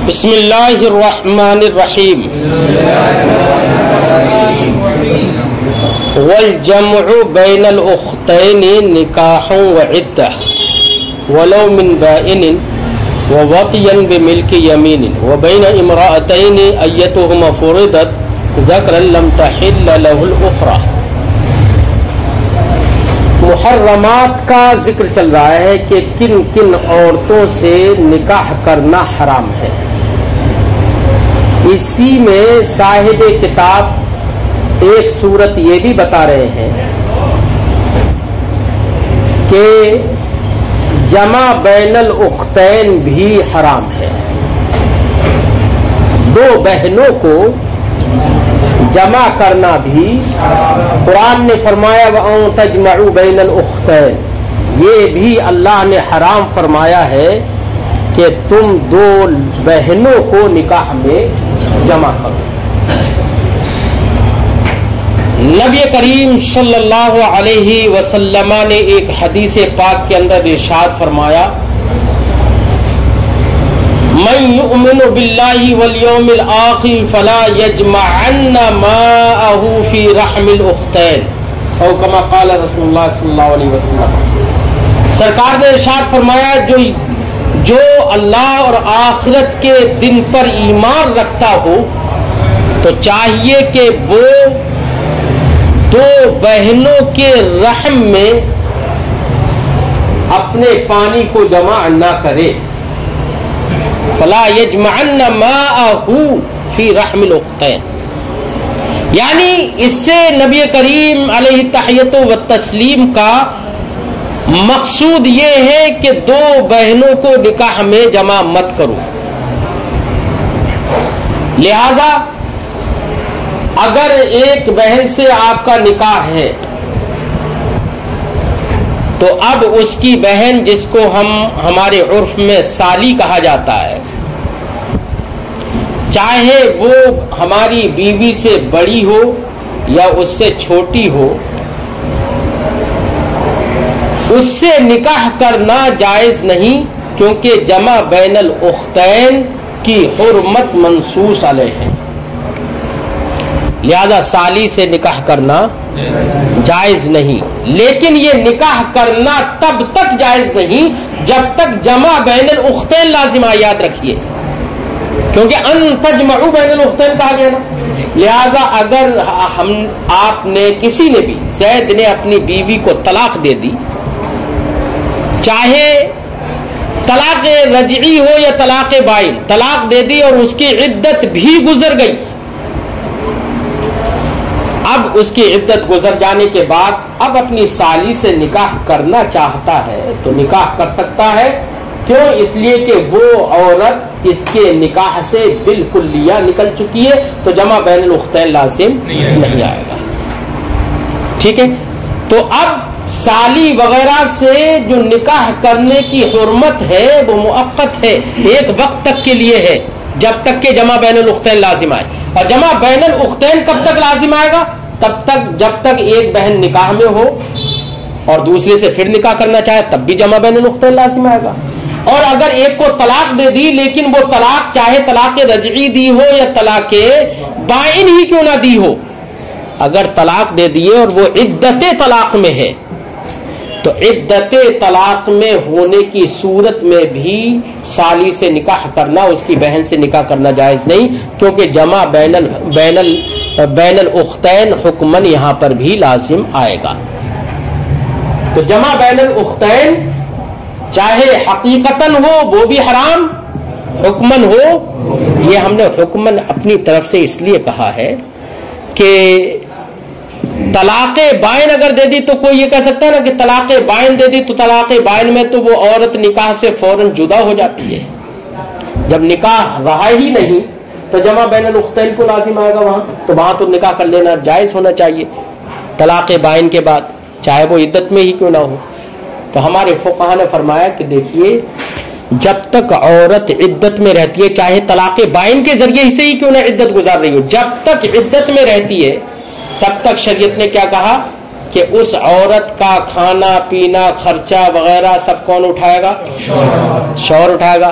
بسم اللہ الرحمن الرحیم والجمع بین الاختین نکاح وعدہ ولو من بائن ووطیا بملک یمین وبین امرأتین ایتهما فرضت ذکرا لم تحل له الاخرى۔ محرمات کا ذکر چل رہا ہے کہ کن کن عورتوں سے نکاح کرنا حرام ہے۔ اسی میں صاحب کتاب ایک صورت یہ بھی بتا رہے ہیں کہ جمع بین الاختین بھی حرام ہے۔ دو بہنوں کو جمع کرنا بھی قرآن نے فرمایا وَأَن تَجْمَعُوا بَيْنَ الْأُخْتَيْنِ، یہ بھی اللہ نے حرام فرمایا ہے کہ تم دو بہنوں کو نکاح میں جمع کرو۔ نبی کریم صلی اللہ علیہ وسلم نے ایک حدیث پاک کے اندر ارشاد فرمایا من یؤمن باللہ والیوم الآخر فلا یجمعن ماءہ فی رحم الاختین او کما قال رسول اللہ صلی اللہ علیہ وسلم۔ سرکار نے ارشاد فرمایا جو اللہ اور آخرت کے دن پر ایمان رکھتا ہو تو چاہیے کہ وہ دو بہنوں کے رحم میں اپنے پانی کو جمع نہ کرے۔ فلا یجمعن ماءہ فی رحم الاختین، یعنی اس سے نبی کریم علیہ التحیۃ والتسلیم کا مقصود یہ ہے کہ دو بہنوں کو نکاح میں جمع مت کرو۔ لہذا اگر ایک بہن سے آپ کا نکاح ہے تو اب اس کی بہن جس کو ہمارے عرف میں سالی کہا جاتا ہے، چاہے وہ ہماری بیوی سے بڑی ہو یا اس سے چھوٹی ہو، اس سے نکاح کرنا جائز نہیں، کیونکہ جمع بین الاختین کی حرمت منصوص علیہ ہے۔ لہذا سالی سے نکاح کرنا جائز نہیں، لیکن یہ نکاح کرنا تب تک جائز نہیں جب تک جمع بین الاختین لازم ہے، یاد رکھیے، کیونکہ ان تجمعوا بین الاختین کہا گیا نا۔ لہذا اگر آپ نے کسی نے بھی، زید نے اپنی بیوی کو طلاق دے دی، چاہے طلاق رجعی ہو یا طلاق بائن، طلاق دے دی اور اس کی عدت بھی گزر گئی، اب اس کی عدت گزر جانے کے بعد اب اپنی سالی سے نکاح کرنا چاہتا ہے تو نکاح کر سکتا ہے۔ کیوں؟ اس لیے کہ وہ عورت اس کے نکاح سے بالکل لیا نکل چکی ہے، تو جمع بین الاختین لازم نہیں آئے گا۔ ٹھیک ہے، تو اب سالی وغیرہ سے جو نکاح کرنے کی حرمت ہے وہ مؤقت ہے، ایک وقت تک کے لیے ہے، جب تک کہ جمع بین الاختین لازم آئے۔ اور جمع بین الاختین کب تک لازم آئے گا؟ تب تک جب تک ایک بہن نکاح میں ہو اور دوسرے سے پھر نکاح کرنا چاہے تب بھی جمع بین الاختین لازم آئے گا۔ اور اگر ایک کو طلاق دے دی، لیکن وہ طلاق چاہے طلاق رجعی دی ہو یا طلاق بائن ہی کیوں نہ دی ہو، اگر طلاق دے دیے اور وہ عدت طلاق میں ہے تو عدت طلاق میں ہونے کی صورت میں بھی سالی سے نکاح کرنا، اس کی بہن سے نکاح کرنا جائز نہیں، کیونکہ جمع بین الاختین حکمن یہاں پر بھی لازم آئے گا۔ تو جمع بین الاختین چاہے حقیقتاً ہو وہ بھی حرام، حکمن ہو، یہ ہم نے حکمن اپنی طرف سے اس لیے کہا ہے کہ طلاق بائن اگر دے دی تو کوئی یہ کہہ سکتا ہے نا کہ طلاق بائن دے دی تو طلاق بائن میں تو وہ عورت نکاح سے فوراً جدا ہو جاتی ہے، جب نکاح رہا ہی نہیں تو جمع بین الاختین کو لازم آئے گا وہاں، تو وہاں تو نکاح کر لینا جائز ہونا چاہیے طلاق بائن کے بعد، چاہے وہ عدت میں ہی کیوں نہ ہو۔ تو ہمارے فقہاء نے فرمایا کہ دیکھیے جب تک عورت عدت میں رہتی ہے، چاہے طلاق بائن کے ذریعے سے ہی کیوں نہ عدت گزار رہی ہو، جب تک عدت میں رہتی ہے تب تک شریعت نے کیا کہا کہ اس عورت کا کھانا پینا خرچہ وغیرہ سب کون اٹھائے گا؟ شوہر اٹھائے گا۔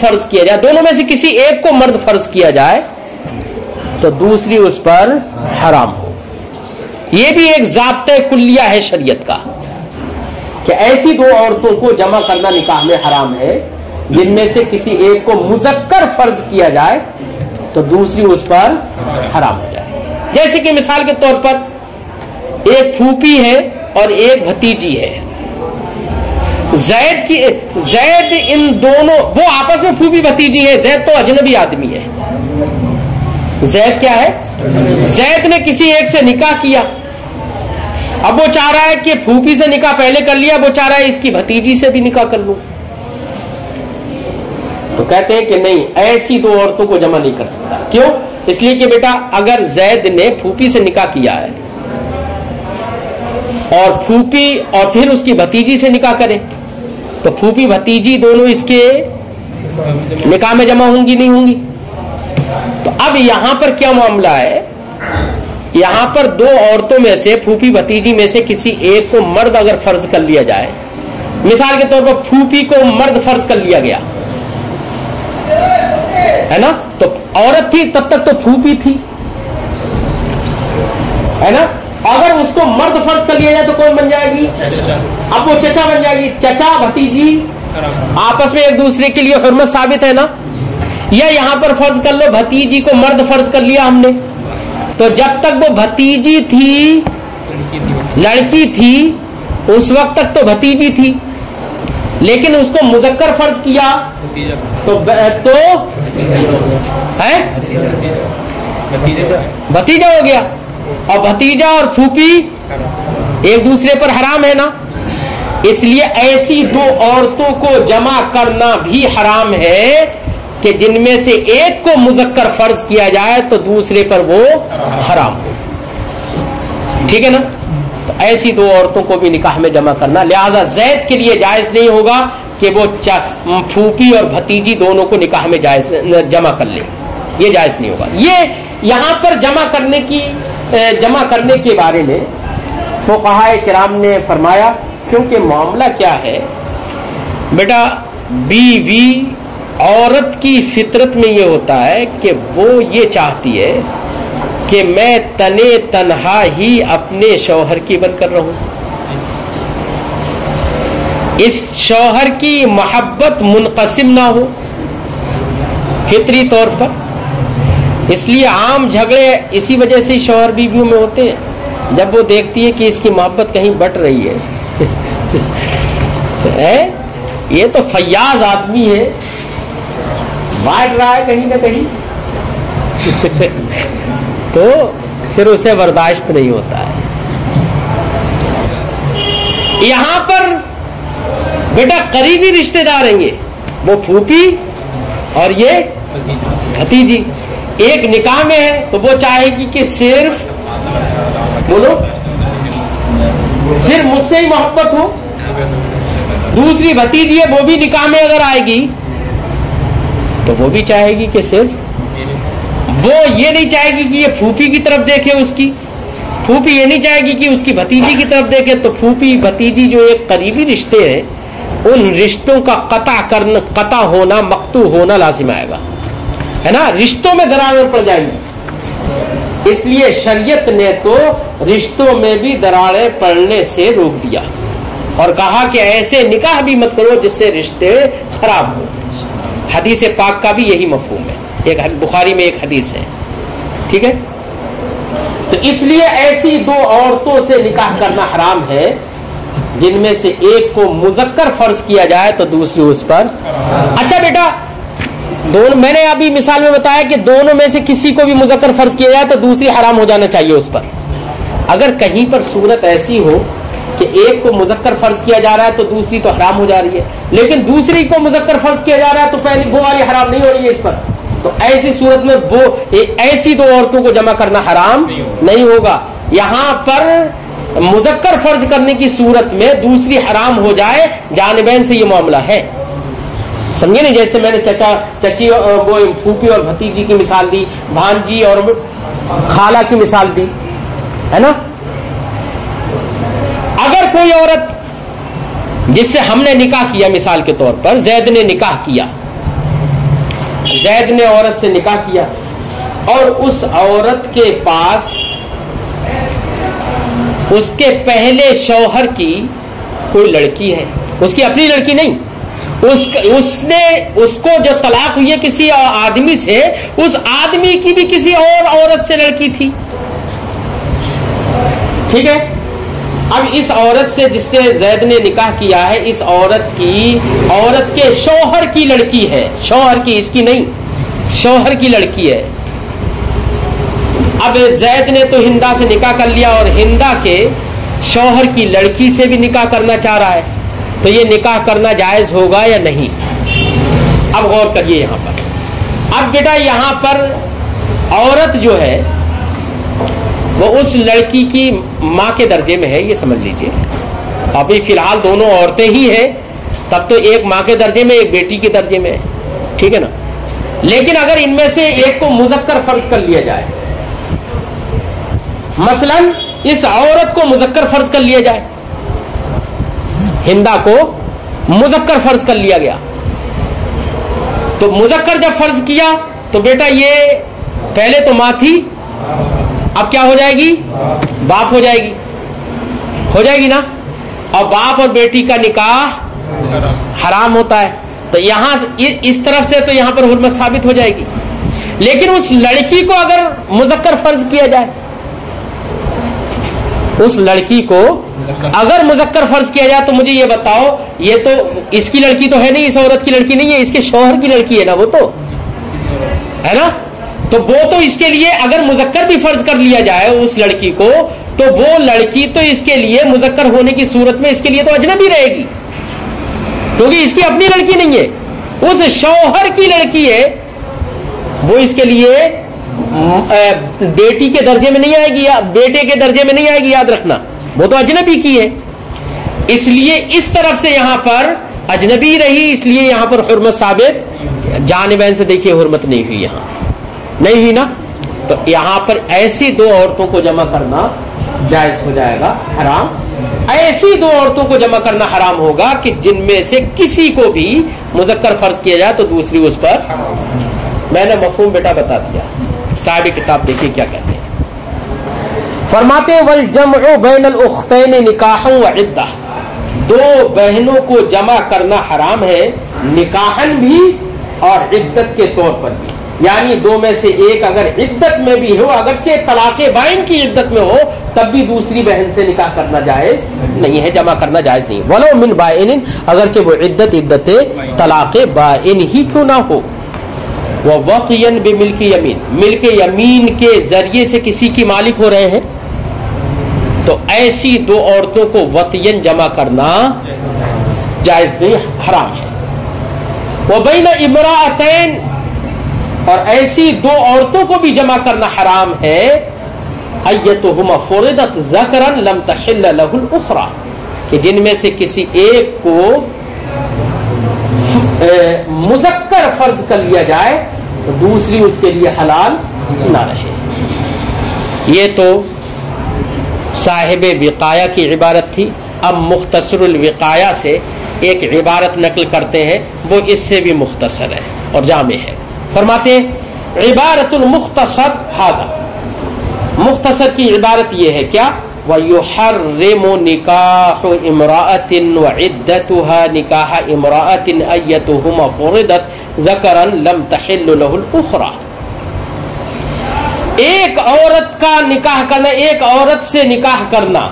فرض کیا جائے، دونوں میں سے کسی ایک کو مرد فرض کیا جائے تو دوسری اس پر حرام ہو. یہ بھی ایک ضابطہ کلیہ ہے شریعت کا کہ ایسی دو عورتوں کو جمع کرنا نکاح میں حرام ہے جن میں سے کسی ایک کو مذکر فرض کیا جائے تو دوسری اس پر حرام ہو جائے. جیسے کہ مثال کے طور پر ایک پھوپھی ہے اور ایک بھتیجی ہے. زید ان دونوں، وہ آپس میں پھوپھی بھتیجی ہے، زید تو اجنبی آدمی ہے. زید کیا ہے؟ زید نے کسی ایک سے نکاح کیا، اب وہ چاہ رہا ہے کہ پھوپھی سے نکاح پہلے کر لیا، وہ چاہ رہا ہے اس کی بھتیجی سے بھی نکاح کر لوں. تو کہتے ہیں کہ نہیں، ایسی دو عورتوں کو جمع نہیں کر سکتا. کیوں؟ اس لیے کہ بیٹا اگر زید نے پھوپھی سے نکاح کیا ہے اور پھوپھی اور پھر اس کی بھتیجی سے نکاح کرے تو پھوپھی بھتیجی دونوں اس کے نکاح میں جمع ہوں گی نہیں ہوں گی؟ تو اب یہاں پر کیا معاملہ ہے؟ یہاں پر دو عورتوں میں سے پھوپھی بھتیجی میں سے کسی ایک کو مرد اگر فرض کر لیا جائے، مثال کے طور پر پھوپھی کو مرد فرض کر لیا گیا ہے نا، تو عورت تھی تب تک تو پھوپھی تھی ہے نا. اگر اس کو مرد فرض کر لیا جائے تو کون بن جائے گی؟ اب وہ چچا بن جائے گی. چچا بھتیجی آپس میں ایک دوسرے کے لیے حرمت ثابت ہے نا. یا یہاں پر فرض کر لو بھتیجی کو مرد فرض کر لیا ہم نے، تو جب تک وہ بھتیجی تھی، لڑکی تھی، اس وقت تک تو بھتیجی تھی، لیکن اس کو مذکر فرض کیا تو بھتیجا ہو گیا. اور بھتیجا اور پھوپھی ایک دوسرے پر حرام ہے نا. اس لیے ایسی دو عورتوں کو جمع کرنا بھی حرام ہے کہ جن میں سے ایک کو مذکر فرض کیا جائے تو دوسرے پر وہ حرام ہو. ٹھیک ہے نا. تو ایسی دو عورتوں کو بھی نکاح میں جمع کرنا، لہذا زید کے لیے جائز نہیں ہوگا کہ وہ پھوپھی اور بھتیجی دونوں کو نکاح میں جمع کر لے، یہ جائز نہیں ہوگا. یہ یہاں پر جمع کرنے کے بارے میں فقہائے کرام نے فرمایا، کیونکہ معاملہ کیا ہے بیٹا، بیوی عورت کی فطرت میں یہ ہوتا ہے کہ وہ یہ چاہتی ہے کہ میں تنہا ہی اپنے شوہر کی بن کر رہوں، اس شوہر کی محبت منقسم نہ ہو فطری طور پر. اس لیے عام جھگڑے اسی وجہ سے شوہر بیویوں میں ہوتے ہیں، جب وہ دیکھتی ہے کہ اس کی محبت کہیں بٹ رہی ہے یہ تو فیاض آدمی ہے، بانٹ رہا ہے کہیں نہ کہیں تو پھر اسے برداشت نہیں ہوتا ہے. یہاں پر بیٹا قریبی رشتہ دار ہیں، وہ پھوپھی اور یہ بھتیجی ایک نکاح میں ہے، تو وہ چاہے گی کہ صرف مجھ سے ہی محبت ہو. دوسری بھتیجی ہے، وہ بھی نکاح میں اگر آئے گی تو وہ بھی چاہے گی کہ صرف، وہ یہ نہیں چاہے گی کہ یہ پھوپھی کی طرف دیکھے، اس کی پھوپھی یہ نہیں چاہے گی کہ اس کی بھتیجی کی طرف دیکھے. تو پھوپھی بھتیجی جو ایک قریبی رشتے ہیں، ان رشتوں کا قطع ہونا، مقطوع ہونا لازم آئے گا، ہے نا. رشتوں میں دراڑیں پڑ جائیں گی. اس لیے شریعت نے تو رشتوں میں بھی دراڑیں پڑنے سے روک دیا اور کہا کہ ایسے نکاح بھی مت کرو جس سے رشتے خراب ہو. حدیث پاک کا بھی یہی مفہوم ہے، ایک بخاری میں ایک حدیث ہے. ٹھیک ہے. تو اس لیے ایسی دو عورتوں سے نکاح کرنا حرام ہے جن میں سے ایک کو مذکر فرض کیا جائے تو دوسری اس پر. اچھا بیٹا، دونوں میں نے ابھی مثال میں بتایا کہ دونوں میں سے کسی کو بھی مذکر فرض کیا جائے تو دوسری حرام ہو جانا چاہیے اس پر. اگر کہیں پر صورت ایسی ہو کہ ایک کو مذکر فرض کیا جا رہا ہے تو دوسری تو حرام ہو جا رہی ہے، لیکن دوسری کو مذکر فرض کیا جا رہا ہے تو پہلی وہ والی حرام نہیں ہو رہی ہے اس پر، تو ایسی صورت میں وہ ایسی دو عورتوں کو جمع کرنا حرام نہیں ہوگا. یہاں پر مذکر فرض کرنے کی صورت میں دوسری حرام ہو جائے، جانبین سے یہ معاملہ ہے. سمجھے نہیں؟ جیسے میں نے چچی وہ پھوپھی اور بھتیجی کی مثال دی، بھانجی اور خالہ کی مثال دی، ہے نا. اگر کوئی عورت جس سے ہم نے نکاح کیا، مثال کے طور پر زید نے نکاح کیا، زید نے عورت سے نکاح کیا اور اس عورت کے پاس اس کے پہلے شوہر کی کوئی لڑکی ہے، اس کی اپنی لڑکی نہیں، اس کو جو طلاق ہوئی ہے کسی آدمی سے، اس آدمی کی بھی کسی اور عورت سے لڑکی تھی، ٹھیک ہے؟ اب اس عورت سے جس سے زید نے نکاح کیا ہے، اس عورت کے شوہر کی لڑکی ہے، شوہر کی، اس کی نہیں، شوہر کی لڑکی ہے۔ اب زید نے تو ہندا سے نکاح کر لیا اور ہندا کے شوہر کی لڑکی سے بھی نکاح کرنا چاہ رہا ہے، تو یہ نکاح کرنا جائز ہوگا یا نہیں؟ اب غور کریے یہاں پر۔ اب بیٹا یہاں پر عورت جو ہے وہ اس لڑکی کی ماں کے درجے میں ہے، یہ سمجھ لیجئے۔ ابھی فی الحال دونوں عورتیں ہی ہیں، تب تو ایک ماں کے درجے میں، ایک بیٹی کے درجے میں ہے، ٹھیک ہے نا؟ لیکن اگر ان میں سے ایک کو مذکر فرض کر لیا جائے، مثلا اس عورت کو مذکر فرض کر لیا جائے، ہندا کو مذکر فرض کر لیا گیا، تو مذکر جب فرض کیا تو بیٹا یہ پہلے تو ماں تھی، اب کیا ہو جائے گی؟ باپ ہو جائے گی نا؟ اور باپ اور بیٹی کا نکاح حرام ہوتا ہے، تو یہاں اس طرف سے تو یہاں پر حرمت ثابت ہو جائے گی۔ لیکن اس لڑکی کو اگر مذکر فرض کیا جائے، اس لڑکی کو اگر مذکر فرض کیا جائے، تو مجھے یہ بتاؤ، یہ تو اس کی لڑکی تو ہے نہیں، اس عورت کی لڑکی نہیں ہے، اس کے شوہر کی لڑکی ہے نا، وہ تو ہے نا؟ تو وہ تو اس کے لیے اگر مذکر بھی فرض کر لیا جائے اس لڑکی کو، تو وہ لڑکی تو اس کے لیے مذکر ہونے کی صورت میں اس کے لیے تو اجنبی رہے گی، کیونکہ اس کی اپنی لڑکی نہیں ہے، اس شوہر کی لڑکی ہے، وہ اس کے لیے بیٹی کے درجے میں نہیں آئے گی یا بیٹے کے درجے میں نہیں آئے گی، یاد رکھنا، وہ تو اجنبی کی ہے، اس لیے اس طرف سے یہاں پر اجنبی رہی، اس لیے یہاں پر حرمت ثابت، جانبین سے دیکھیے حرمت نہیں ہوئی، یہاں نہیں ہوئی نا؟ تو یہاں پر ایسی دو عورتوں کو جمع کرنا جائز ہو جائے گا، حرام، ایسی دو عورتوں کو جمع کرنا حرام ہوگا کہ جن میں سے کسی کو بھی مذکر فرض کیا جائے تو دوسری اس پر، میں نے مفہوم بیٹا بتا دیا، صاحب کتاب دیکھیے کیا کہتے ہیں، فرماتے ہیں والجمع بین الاختین نکاح و عدہ، دو بہنوں کو جمع کرنا حرام ہے، نکاحن بھی اور عدت کے طور پر بھی، یعنی دو میں سے ایک اگر عدت میں بھی ہو، اگرچہ طلاق بائن کی عدت میں ہو، تب بھی دوسری بہن سے نکاح کرنا جائز نہیں ہے، جمع کرنا جائز نہیں، ولو من بائن، اگرچہ وہ عدت طلاق بائن ہی کیوں نہ ہو، ووطئا بملک یمین، ملک یمین کے ذریعے سے کسی کی مالک ہو رہے ہیں، تو ایسی دو عورتوں کو وطئا جمع کرنا جائز نہیں، حرام ہے۔ وبین امرأتین، اور ایسی دو عورتوں کو بھی جمع کرنا حرام ہے، ایتہما فرضت ذکرا لم تحل له الاخرى، کہ جن میں سے کسی ایک کو مذکر فرض کر لیا جائے تو دوسری اس کے لیے حلال نہ رہے۔ یہ تو صاحب وقایہ کی عبارت تھی، اب مختصر الوقایہ سے ایک عبارت نقل کرتے ہیں، وہ اس سے بھی مختصر ہے اور جامع ہے، فرماتے ہیں عبارت المختصر ھذا، مختصر کی عبارت یہ ہے کیا؟ وَيُحَرِّمُ نِكَاحُ امْرَأَةٍ وَعِدَّتُهَا نِكَاحَ امْرَأَةٍ أَيَّتُهُمَا فُرِضَتْ ذَكَرًا لَمْ تَحِلُّ لَهُ الْأُخْرَى، ایک عورت کا نکاح کرنا، ایک عورت سے نکاح کرنا،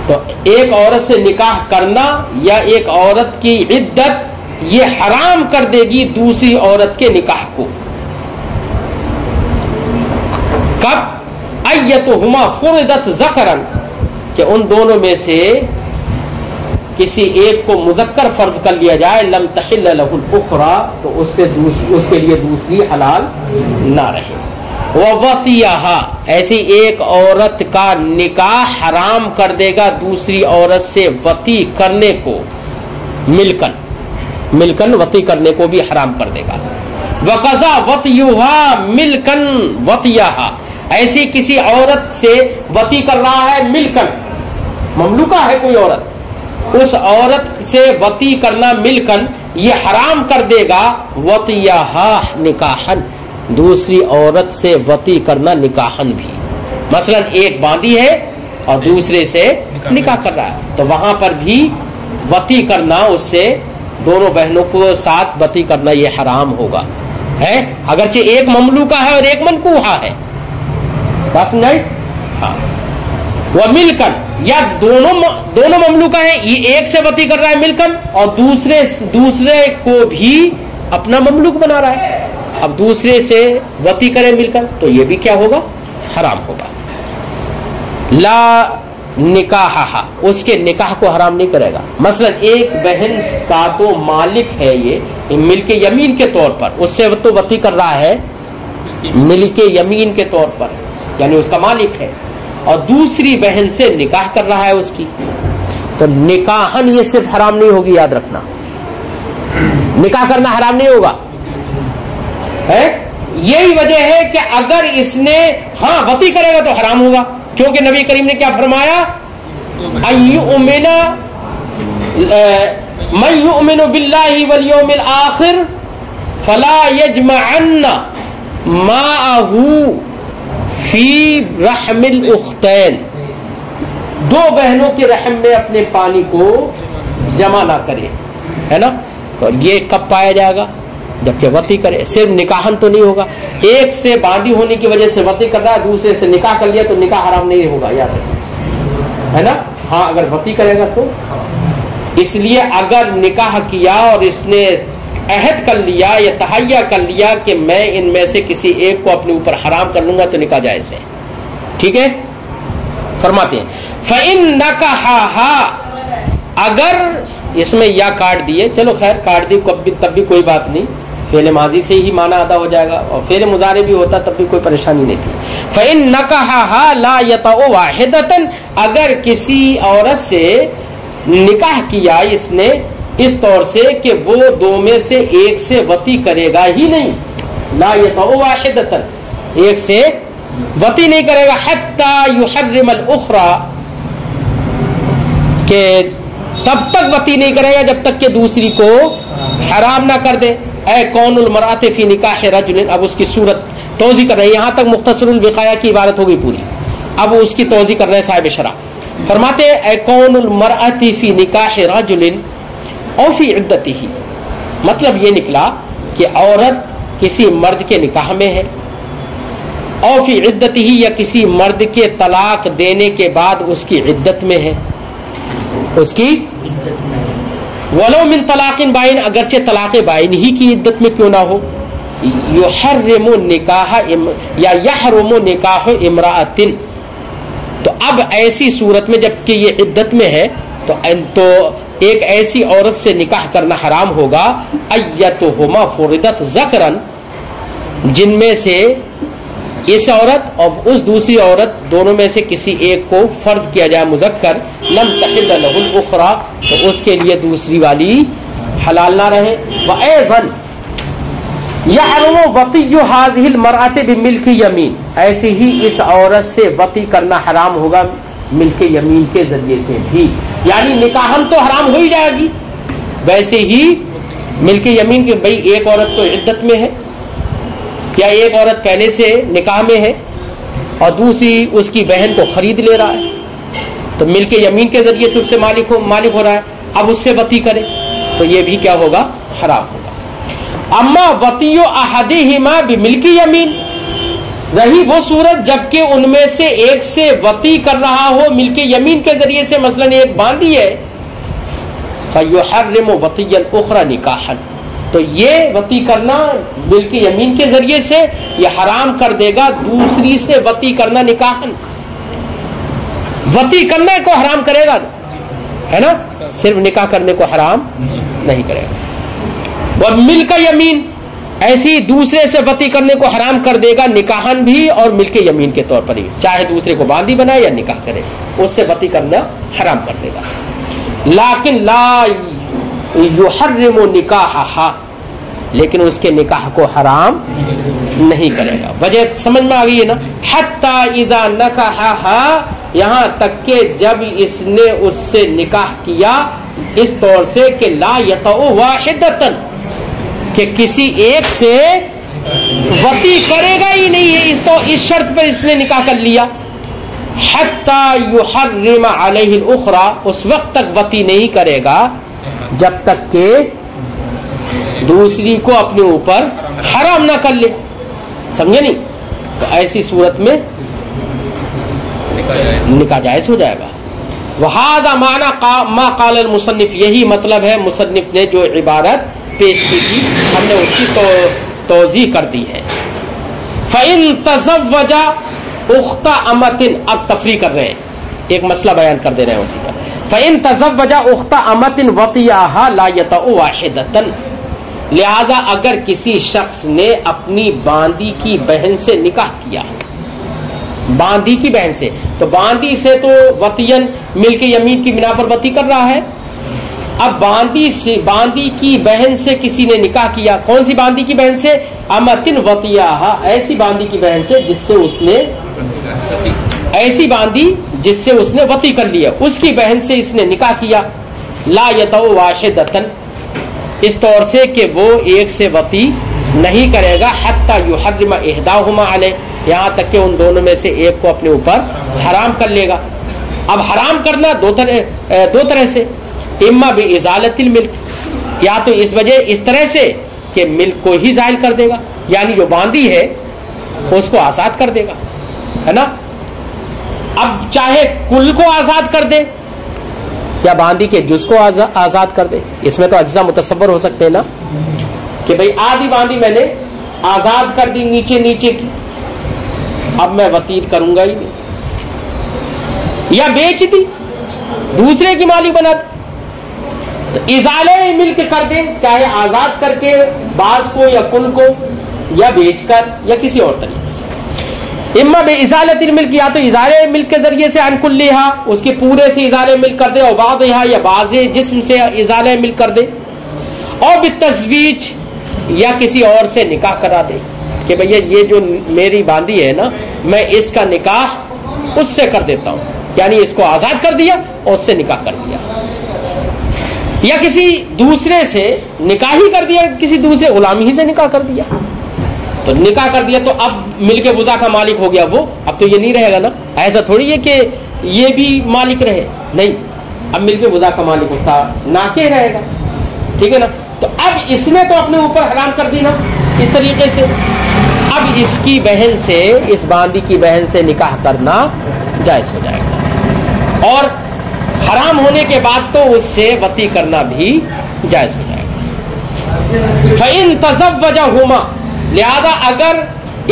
تو ایک عورت سے نکاح کرنا یا ایک عورت کی عدت یہ حرام کر دے گی دوسری عورت کے نکاح کو، کب؟ ایتہما فرضت ذکرا، کہ ان دونوں میں سے کسی ایک کو مذکر فرض کر لیا جائے، لم تحل له الاخرى، تو اس کے لیے دوسری حلال نہ رہے۔ ووطئها، ایسی ایک عورت کا نکاح حرام کر دے گا دوسری عورت سے وطی کرنے کو، ملکن وطی کرنے کو بھی حرام کر دے گا۔ وقضا وطیها ملکن وطیها، ایسی کسی عورت سے وطی کر رہا ہے ملکن، مملوکہ ہے کوئی عورت، اس عورت سے وطی کرنا ملکن یہ حرام کر دے گا وطیہا نکاحن دوسری عورت سے وطی کرنا نکاحن بھی. مثلا ایک باندھی ہے اور دوسرے سے نکاح کر رہا ہے تو وہاں پر بھی وطی کرنا اس سے دونوں بہنوں کو ساتھ وطی کرنا یہ حرام ہوگا ہے اگرچہ ایک مملوکہ ہے اور ایک منکوحہ ہے. بات سمجھائی؟ ہاں. وہ ملکن یا دونوں مملوکہ ہیں یہ ایک سے وطی کر رہا ہے ملکن اور دوسرے کو بھی اپنا مملوک بنا رہا ہے. اب دوسرے سے وطی کرے ملکن تو یہ بھی کیا ہوگا؟ حرام ہوگا. لا نکاح اس کے نکاح کو حرام نہیں کرے گا. مثلا ایک بہن کا تو مالک ہے یہ ملک یمین کے طور پر اس سے تو وطی کر رہا ہے ملک یمین کے طور پر یعنی اس کا مالک ہے اور دوسری بہن سے نکاح کر رہا ہے اس کی تو نکاحن یہ صرف حرام نہیں ہوگی. یاد رکھنا نکاح کرنا حرام نہیں ہوگا ہے. یہی وجہ ہے کہ اگر اس نے ہاں وطی کرے گا تو حرام ہوگا کیونکہ نبی کریم نے کیا فرمایا من یؤمن باللہ والیوم الآخر فلا یجمعن معہ فی رحم الاختین دو بہنوں کے رحم میں اپنے پانی کو جمع نہ کرے ہے نا. تو یہ کب پایا جائے گا؟ جبکہ وطی کرے. صرف نکاحن تو نہیں ہوگا. ایک سے باندھی ہونے کی وجہ سے وطی کر رہا ہے دوسرے سے نکاح کر لیا تو نکاح حرام نہیں ہوگا. یاد رکھیں ہے نا. ہاں اگر وطی کرے گا تو اس لیے اگر نکاح کیا اور اس نے عہد کر لیا یا تہیہ کر لیا کہ میں ان میں سے کسی ایک کو اپنے اوپر حرام کر لوں گا تو نکاح جائز ہے. ٹھیک ہے. فرماتے ہیں فَإِن نَكَحَهَا اگر اس میں یا کاٹ دیے چلو خیر کاٹ دی تب بھی کوئی بات نہیں فعل ماضی سے ہی معنی ادا ہو جائے گا اور فعل مضارع بھی ہوتا تب بھی کوئی پریشانی نہیں تھی. فَإِن نَكَحَهَا لَا يَطَعُ وَاحِدَةً اگر کسی عورت سے نکاح کیا اس نے اس طور سے کہ وہ دو میں سے ایک سے وطی کرے گا ہی نہیں. لا يطع واحدة ایک سے وطی نہیں کرے گا حتى يحرم الاخرى کہ تب تک وطی نہیں کرے گا جب تک کہ دوسری کو حرام نہ کر دے. اے کون المرأة فی نکاح رجل اب اس کی صورت توضیح کر رہے ہیں. یہاں تک مختصر الوقایہ کی عبارت ہوگی پوری. اب اس کی توضیح کر رہے ہیں صاحب شرح. فرماتے اے کون المرأة فی نکاح رجل او فی عدتہ مطلب یہ نکلا کہ عورت کسی مرد کے نکاح میں ہے او فی عدتہ یا کسی مرد کے طلاق دینے کے بعد اس کی عدت میں ہے. اس کی ولو من طلاق بائن اگرچہ طلاق بائن ہی کی عدت میں کیوں نہ ہو. یحرم نکاح یا یحرم نکاح امرأۃ تو اب ایسی صورت میں جب کہ یہ عدت میں ہے تو ایک ایسی عورت سے نکاح کرنا حرام ہوگا ایتہما فرضت ذکرا جن میں سے اس عورت اور اس دوسری عورت دونوں میں سے کسی ایک کو فرض کیا جائے مذکر لم تحل له الاخرى تو اس کے لیے دوسری والی حلال نہ رہے. وایضا یحرم وطی هذه المرأة بملک یمین ایسے ہی اس عورت سے وطی کرنا حرام ہوگا ملک یمین کے ذریعے سے بھی یعنی نکاح تو حرام ہو ہی جائے گی ویسے ہی ملک یمین کی بھئی ایک عورت تو عدت میں ہے یا ایک عورت پہلے سے نکاح میں ہے اور دوسری اس کی بہن کو خرید لے رہا ہے تو ملک یمین کے ذریعے سے اس سے مالک ہو رہا ہے. اب اس سے وطی کرے تو یہ بھی کیا ہوگا؟ حرام ہوگا. اما وطی احدہما بملک یمین رہی وہ صورت جبکہ ان میں سے ایک سے وطی کر رہا ہو ملک یمین کے ذریعے سے مثلا ایک باندھی ہے فَيُحَرِّمُ وَطِيَّ الْأُخْرَى نِكَاحًا تو یہ وطی کرنا ملک یمین کے ذریعے سے یہ حرام کر دے گا دوسری سے وطی کرنا نکاحً. وطی کرنے کو حرام کرے گا ہے نا صرف نکاح کرنے کو حرام نہیں کرے گا. اور ملک یمین ایسی دوسرے سے وطی کرنے کو حرام کر دے گا نکاحن بھی اور ملک یمین کے طور پر ہی چاہے دوسرے کو باندھی بنائے یا نکاح کرے اس سے وطی کرنا حرام کر دے گا. لیکن لا یحرم نکاحہا لیکن اس کے نکاح کو حرام نہیں کرے گا. وجہ سمجھ میں آ گئی ہے نا. حتی اذا نکحہا یہاں تک کہ جب اس نے اس سے نکاح کیا اس طور سے کہ لا یطع واحدتن، کہ کسی ایک سے وطی کرے گا ہی نہیں ہے، اس شرط پر اس نے نکاح کر لیا، حتی یحرم علیہ الاخری، اس وقت تک وطی نہیں کرے گا جب تک کہ دوسری کو اپنے اوپر حرام نہ کر لے. سمجھے نہیں؟ تو ایسی صورت میں نکاح جائز ہو جائے گا. وہذا معنی ما قال المصنف، یہی مطلب ہے مصنف نے جو عبارت پیش کی تھی، ہم نے اس کی توضیح کر دی ہے. فَإِن تَزَوَّجَ اخت امت، اب تفریق کر رہے ہیں، ایک مسئلہ بیان کر دے رہے ہیں اسی کا. فَإِن تَزَوَّجَ اخت امت وَطِيَهَا لَا يَطَعُ وَاحِدَةً، لہذا اگر کسی شخص نے اپنی باندی کی بہن سے نکاح کیا، باندی کی بہن سے، تو باندی سے تو وطین مل کے یمین کی بنا پر وطی کر رہا ہے. اب باندی کی بہن سے کسی نے نکاح کیا، کون سی باندی کی بہن سے؟ امتن وطیہا، ایسی باندی کی بہن سے جس سے اس نے وطی کر لیا، اس کی بہن سے اس نے نکاح کیا. لا یطع واحدۃ، اس طور سے کہ وہ ایک سے وطی نہیں کرے گا، حتی یحرم احداہما علیہ، یہاں تک کہ ان دونوں میں سے ایک کو اپنے اوپر حرام کر لے گا. اب حرام کرنا دو طرح سے، اما بازالۃ الملک، یا تو اس طرح سے کہ ملک کو ہی زائل کر دے گا، یعنی جو باندی ہے اس کو آزاد کر دے گا، ہے نا. اب چاہے کل کو آزاد کر دے یا باندی کے جز کو آزاد کر دے، اس میں تو اجزاء متصور ہو سکتے ہیں نا، کہ بھئی آدھی باندی میں نے آزاد کر دی نیچے کی، اب میں وطیر کروں گا ہی نہیں، یا بیچ دی دوسرے کی مالک بنا دی. تو ازالہ ملک کر دے، چاہے آزاد کر کے بعض کو یا کل کو، یا بیچ کر، یا کسی اور طریقے سے. اما بازالۃ الملک، یا تو ازالہ ملک کے ذریعے سے، عن کلھا، اس کے پورے سے ازالہ ملک کر دے، اور بعضھا، یا بعض جسم سے ازالہ ملک کر دے، اور بالتزویج، یا کسی اور سے نکاح کرا دے کہ بھئی یہ جو میری باندی ہے نا، میں اس کا نکاح اس سے کر دیتا ہوں، یعنی اس کو آزاد کر دیا اور اس سے نکاح کر دیا. یا کسی دوسرے سے نکاح ہی کر دیا، کسی دوسرے غلامی ہی سے نکاح کر دیا. تو نکاح کر دیا تو اب ملک وضع کا مالک ہو گیا وہ، اب تو یہ نہیں رہے گا نا. ایسا تھوڑی ہے کہ یہ بھی مالک رہے، نہیں، اب ملک وضع کا مالک اس کا ناکے رہے گا، ٹھیک ہے نا. تو اب اس نے تو اپنے اوپر حرام کر دی نا اس طریقے سے. اب اس کی بہن سے، اس باندی کی بہن سے نکاح کرنا جائز ہو جائے گا، اور حرام ہونے کے بعد تو اس سے وطی کرنا بھی جائز ہو جائے گا. فَإِن تَزَوَّجَهُمَا، لہذا اگر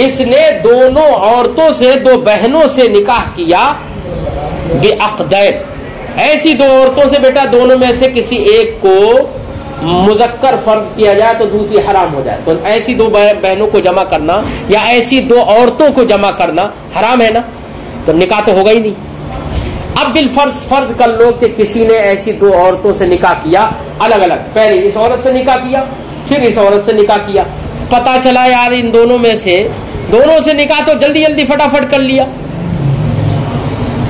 اس نے دونوں عورتوں سے، دو بہنوں سے نکاح کیا، بِعَقْدَيْن، ایسی دو عورتوں سے بیٹا دونوں میں سے کسی ایک کو مذکر فرض کیا جائے تو دوسری حرام ہو جائے، تو ایسی دو بہنوں کو جمع کرنا یا ایسی دو عورتوں کو جمع کرنا حرام ہے نا، تو نکاح تو ہوگا ہی نہیں. اب فرض کر لو کہ کسی نے ایسی دو عورتوں سے نکاح کیا الگ الگ، پہلے اس عورت سے نکاح کیا، پھر اس عورت سے نکاح کیا، پتا چلا یار ان دونوں میں سے، دونوں سے نکاح تو جلدی فٹافٹ کر لیا،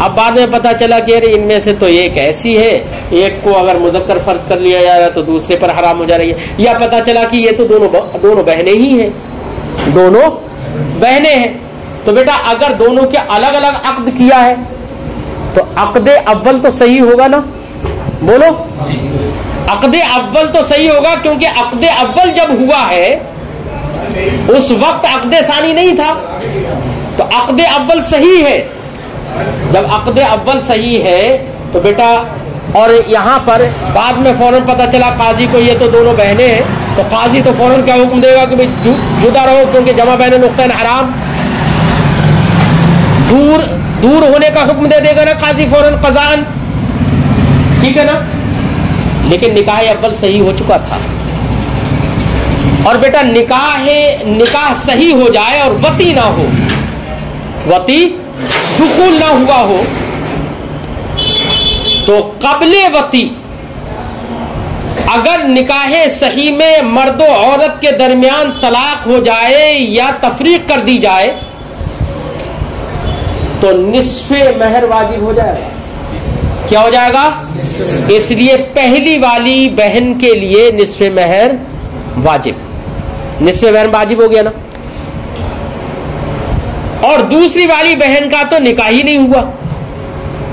اب بعد میں پتا چلا کہ ان میں سے تو ایک ایسی ہے، ایک کو اگر مذکر فرض کر لیا جا رہا ہے تو دوسرے پر حرام ہو جا رہی ہے، یا پتا چلا کہ یہ تو دونوں بہنیں ہی ہیں، دونوں بہنیں ہیں. تو بیٹا اگر دونوں کے الگ الگ عقد کیا ہے تو عقد اول تو صحیح ہوگا نا، بولو، عقد اول تو صحیح ہوگا، کیونکہ عقد اول جب ہوا ہے اس وقت عقد ثانی نہیں تھا، تو عقد اول صحیح ہے. جب عقد اول صحیح ہے تو بیٹا، اور یہاں پر بعد میں فوراً پتا چلا قاضی کو یہ تو دونوں بہنیں ہیں، تو قاضی تو فوراً کیا حکم دے گا کہ بھئی جدا رہو، کیونکہ جمع بین نقطہ حرام، دور ہونے کا حکم دے گا نا قاضی فوراً قضاءً، ٹھیک ہے نا. لیکن نکاح اول صحیح ہو چکا تھا، اور بیٹا نکاح صحیح ہو جائے اور وطی نہ ہو، وطی دخول نہ ہوا ہو، تو قبل وطی اگر نکاح صحیح میں مرد و عورت کے درمیان طلاق ہو جائے یا تفریق کر دی جائے تو نصف مہر واجب ہو جائے گا. کیا ہو جائے گا؟ اس لیے پہلی والی بہن کے لیے نصف مہر واجب، نصف مہر واجب ہو گیا نا. اور دوسری والی بہن کا تو نکاح ہی نہیں ہوا.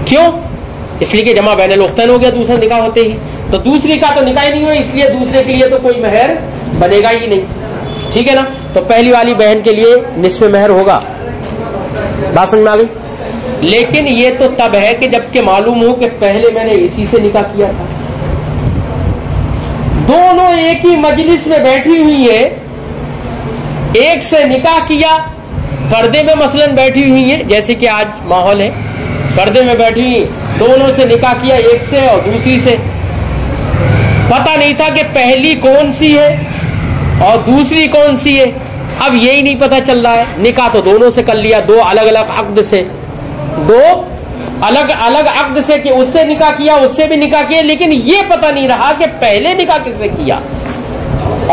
کیوں؟ اس لیے کہ جمع بین الاختین ہو گیا دوسرا نکاح ہوتے ہی. تو دوسری کا تو نکاح ہی نہیں ہوا، اس لیے دوسرے کے لیے تو کوئی مہر بنے گا ہی نہیں. ٹھیک ہے نا؟ تو پہلی والی بہن کے لیے نصف مہر ہوگا. بات سمجھ میں آ گئی؟ لیکن یہ تو تب ہے کہ جب کہ معلوم ہو کہ پہلے میں نے اسی سے نکاح کیا تھا. دونوں ایک ہی مجلس میں بیٹھی ہوئی ہیں، ایک سے نکاح کیا، پردے میں مثلا بیٹھی ہوئی ہیں، جیسے کہ آج ماحول ہے، پردے میں بیٹھی ہوئی، دونوں سے نکاح کیا، ایک سے اور دوسری سے. پتہ نہیں تھا کہ پہلی کون سی ہے اور دوسری کون سی ہے. اب یہی نہیں پتہ چل رہا ہے. نکاح تو دونوں سے کر لیا، دو الگ الگ عقد سے، دو الگ الگ عقد سے، کہ اس سے نکاح کیا، اس سے بھی نکاح کیا، لیکن یہ پتہ نہیں رہا کہ پہلے نکاح کس سے کیا.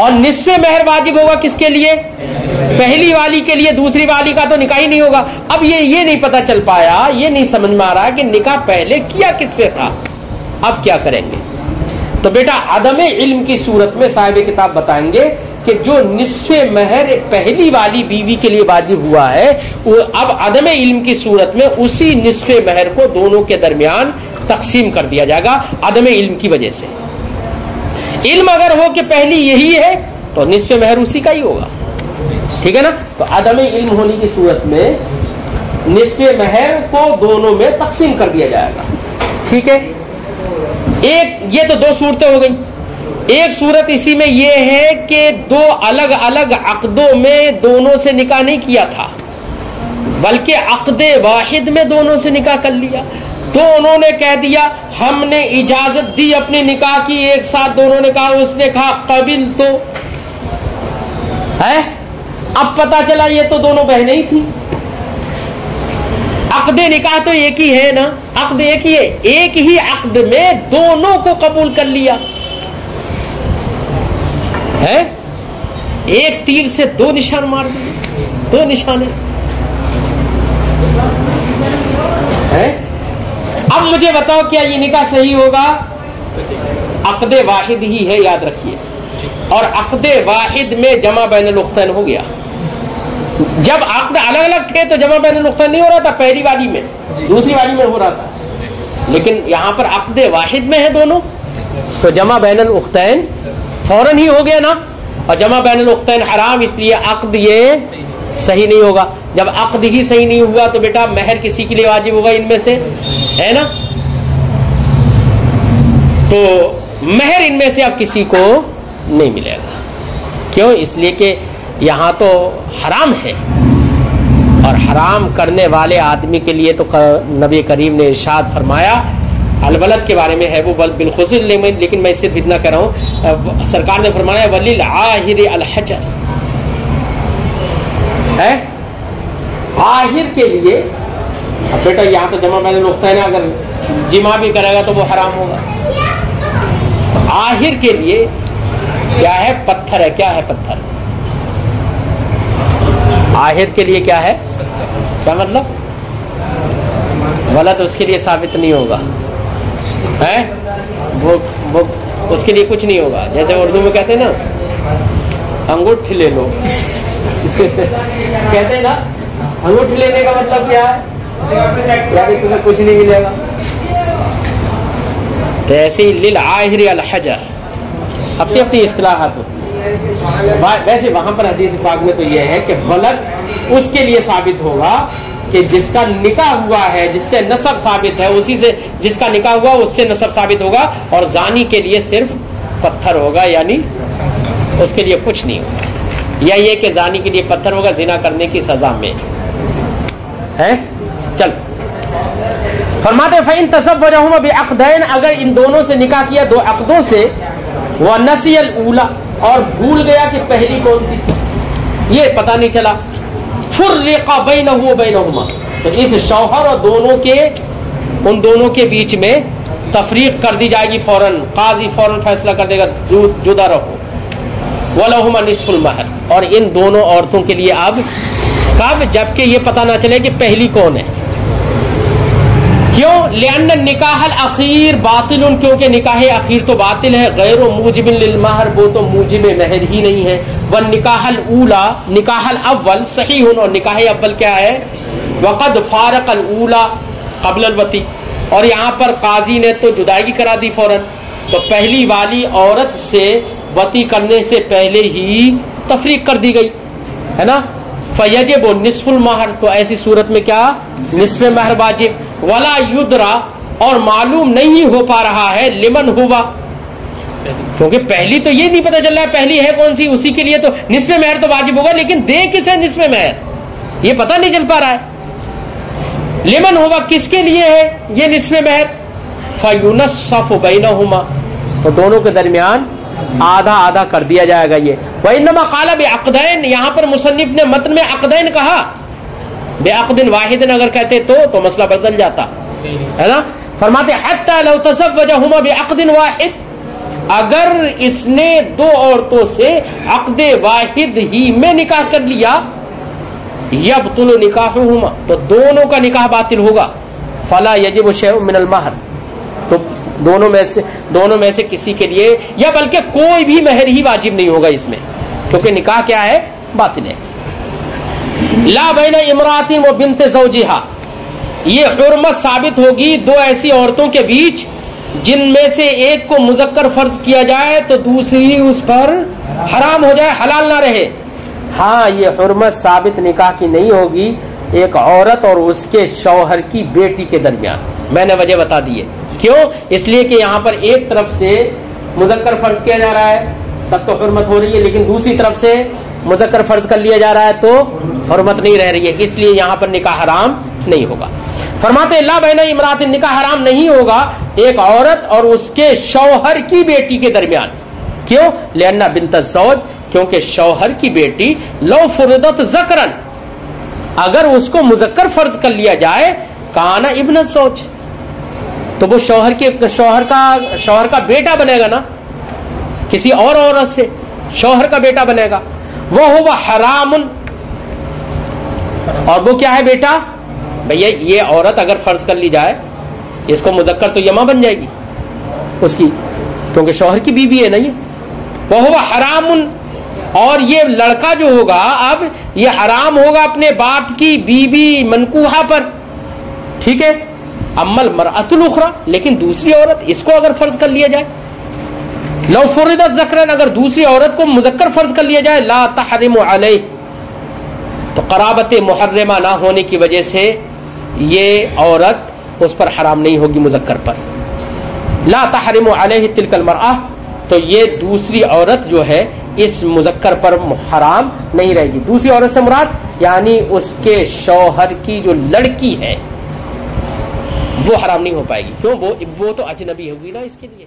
اور نصف مہر واجب ہوگا کس کے لیے؟ پہلی والی کے لیے. دوسری والی کا تو نکاح ہی نہیں ہوگا. اب یہ نہیں پتہ چل پایا، یہ نہیں سمجھ میں آ رہا کہ نکاح پہلے کیا کس سے تھا. اب کیا کریں گے؟ تو بیٹا عدم علم کی صورت میں صاحب کتاب بتائیں گے کہ جو نصف مہر پہلی والی بیوی کے لیے واجب ہوا ہے، وہ اب عدم علم کی صورت میں اسی نصف مہر کو دونوں کے درمیان تقسیم کر دیا جائے گا عدم علم کی وجہ سے. علم اگر ہو کہ پہلی یہی ہے تو نصف مہر اسی کا ہی ہوگا. ٹھیک ہے نا؟ تو عدم علم ہونے کی صورت میں نصف مہر کو دونوں میں تقسیم کر دیا جائے گا. ٹھیک ہے؟ یہ تو دو صورتیں ہو گئی. ایک صورت اسی میں یہ ہے کہ دو الگ الگ عقدوں میں دونوں سے نکاح نہیں کیا تھا، بلکہ عقد واحد میں دونوں سے نکاح کر لیا. دونوں نے کہہ دیا ہم نے اجازت دی اپنے نکاح کی، ایک ساتھ دونوں نے کہا، اس نے کہا قبل تو ہے. اب پتا چلا یہ تو دونوں بہنیں ہی تھیں. عقد نکاح تو ایک ہی ہے نا، عقد ایک ہی ہے، ایک ہی عقد میں دونوں کو قبول کر لیا ہے. ایک تیر سے دو نشان مار دیے، دو نشانے ہے. اب مجھے بتاؤ کیا یہ نکاح صحیح ہوگا؟ عقد واحد ہی ہے، یاد رکھیے. اور عقد واحد میں جمع بین الاختین ہو گیا. جب عقد الگ الگ تھے تو جمع بین الاختین نہیں ہو رہا تھا، پہلی والی میں دوسری والی میں ہو رہا تھا. لیکن یہاں پر عقد واحد میں ہے دونوں، تو جمع بین الاختین فوراً ہی ہو گیا نا. اور جمع بین الاختین حرام، اس لیے عقد یہ صحیح نہیں ہوگا. جب عقد ہی صحیح نہیں ہوا تو بیٹا مہر کسی کے لیے واجب ہوگا ان میں سے، ہے نا؟ تو مہر ان میں سے اب کسی کو نہیں ملے گا. کیوں؟ اس لیے کہ یہاں تو حرام ہے، اور حرام کرنے والے آدمی کے لیے تو نبی کریم نے ارشاد فرمایا، الولد کے بارے میں ہے وہ بالخصوص، لیکن میں صرف اتنا کہہ رہا ہوں، سرکار نے فرمایا وللعاہر الحجر ہے. عاہر کے لیے اب بیٹا یہاں تو جمع بین الاختین ہے، اگر جمع بھی کرے گا تو وہ حرام ہوگا. عاہر کے لیے کیا ہے؟ پتھر ہے. کیا ہے؟ پتھر. عاہر کے لیے کیا ہے؟ کیا مطلب؟ ولد اس کے لیے ثابت نہیں ہوگا ہے، وہ اس کے لیے کچھ نہیں ہوگا. جیسے اردو میں کہتے ہیں نا انگوٹھ لے لو کہتے ہیں نا، انگوٹھ لینے کا مطلب کیا ہے؟ یعنی تمہیں کچھ نہیں ملے گا. تو ایسے ہی للعاہر الحجر، اپنی اپنی اصطلاحات ہوتی ہیں. ویسے وہاں پر حدیث پاک میں تو یہ ہے کہ ولد اس کے لیے ثابت ہوگا کہ جس کا نکاح ہوا ہے، جس سے نسب ثابت ہے، اسی سے جس کا نکاح ہوا اس سے نسب ثابت ہوگا. اور زانی کے لیے صرف پتھر ہوگا، یعنی اس کے لیے کچھ نہیں ہوگا. یا یہ کہ زانی کے لیے پتھر ہوگا زنا کرنے کی سزا میں ہے. چل فرماتے فَإِن تَزَوَّجَهُمَا بِعَقْدَيْنِ، اگر ان دونوں سے نکاح کیا دو عقدوں سے، وَنَسِيَ الْأُولَى، اور بھول گیا کہ پہلی کون سی تھی، یہ پتہ نہیں چلا، فُرِّقَ بَيْنَهُ وَبَيْنَهُمَا، تو اس شوہر اور ان دونوں کے بیچ میں تفریق کر دی جائے گی فوراً. قاضی فوراً فیصلہ کر دے گا جدا رہو. وَلَهُمَا نِصْفُ الْمَهْرِ، اور ان دونوں عورتوں کے لیے اب کب؟ جبکہ یہ پتہ نہ چلے کہ پہلی کون ہے. کیوں؟ لأن النکاح الاخیر باطل، کیونکہ نکاح اخیر تو باطل ہے، غیر موجب للمہر، وہ تو موجب مہر ہی نہیں ہے، والنکاح الاولی، نکاح الاول صحیح، اور نکاح اول کیا ہے؟ وقد فارق الاولی قبل الوتی، اور یہاں پر قاضی نے تو جدائی کرا دی فوراً، تو پہلی والی عورت سے وتی کرنے سے پہلے ہی تفریق کر دی گئی ہے نا، فیجب نصف المہر، تو ایسی صورت میں کیا؟ نصف مہر واجب، ولا یدرا، اور معلوم نہیں ہو پا رہا ہے لمن ہوا، کیونکہ پہلی تو یہ نہیں پتہ چل رہا ہے پہلی ہے کون سی، اسی کے لیے تو نصف مہر تو واجب ہوگا، لیکن دے کسے نصف مہر یہ پتہ نہیں چل پا رہا ہے، لمن ہوا کس کے لیے ہے یہ نصف مہر، فینصف بینہما، تو دونوں کے درمیان آدھا آدھا کر دیا جائے گا یہ، وانما قال بعقدین، یہاں پر مصنف نے متن میں عقدین کہا، بعقد واحد اگر کہتے تو مسئلہ بدل جاتا ہے نا، فرماتے حتی لو تزوجہما بعقد واحد، اگر اس نے دو عورتوں سے عقد واحد ہی میں نکاح کر لیا، یبطل نکاحہما، تو دونوں کا نکاح باطل ہوگا، فلا یجب شیء من المہر، تو دونوں میں سے کسی کے لیے یا بلکہ کوئی بھی مہر ہی واجب نہیں ہوگا اس میں، کیونکہ نکاح کیا ہے؟ باطل ہے۔ لا بین امرأۃ و بنت زوجہا، یہ حرمت ثابت ہوگی دو ایسی عورتوں کے بیچ جن میں سے ایک کو مذکر فرض کیا جائے تو دوسری اس پر حرام ہو جائے، حلال نہ رہے۔ ہاں یہ حرمت ثابت نکاح کی نہیں ہوگی ایک عورت اور اس کے شوہر کی بیٹی کے درمیان، میں نے وجہ بتا دی ہے، کیوں؟ اس لیے کہ یہاں پر ایک طرف سے مذکر فرض کیا جا رہا ہے تب تو حرمت ہو رہی ہے، لیکن دوسری طرف سے مذکر فرض کر لیا جا رہا ہے تو حرمت نہیں رہ رہی ہے، اس لیے یہاں پر نکاح حرام نہیں ہوگا۔ فرماتے لا بین امرأۃ، نکاح حرام نہیں ہوگا ایک عورت اور اس کے شوہر کی بیٹی کے درمیان، کیوں؟ لأن بنت الزوج، کیونکہ شوہر کی بیٹی لو فرضت ذکرن، اگر اس کو مذکر فرض کر لیا جائے، کانا ابن الزوج، تو وہ شوہر کا بیٹا بنے گا نا، کسی اور عورت سے شوہر کا بیٹا بنے گا، وہ ہوا حرام، اور وہ کیا ہے بیٹا؟ بھیا یہ عورت اگر فرض کر لی جائے اس کو مذکر تو یما بن جائے گی اس کی، کیونکہ شوہر کی بیوی ہے نا یہ، وہ ہوا حرام، اور یہ لڑکا جو ہوگا اب یہ حرام ہوگا اپنے باپ کی بیوی منکوحہ پر، ٹھیک ہے، اما المرأۃ الاخری، لیکن دوسری عورت اس کو اگر فرض کر لیا جائے، لو فرضت ذکرن، اگر دوسری عورت کو مذکر فرض کر لیا جائے، لا تحرم علیہ، تو قرابت محرمہ نہ ہونے کی وجہ سے یہ عورت اس پر حرام نہیں ہوگی مذکر پر، لا تحرم علیہ تلک المرأہ، تو یہ دوسری عورت جو ہے اس مذکر پر حرام نہیں رہے گی۔ دوسری عورت سے مراد یعنی اس کے شوہر کی جو لڑکی ہے وہ حرام نہیں ہو پائے گی، کیوں؟ وہ تو اجنبی ہوگی نا اس کے لیے۔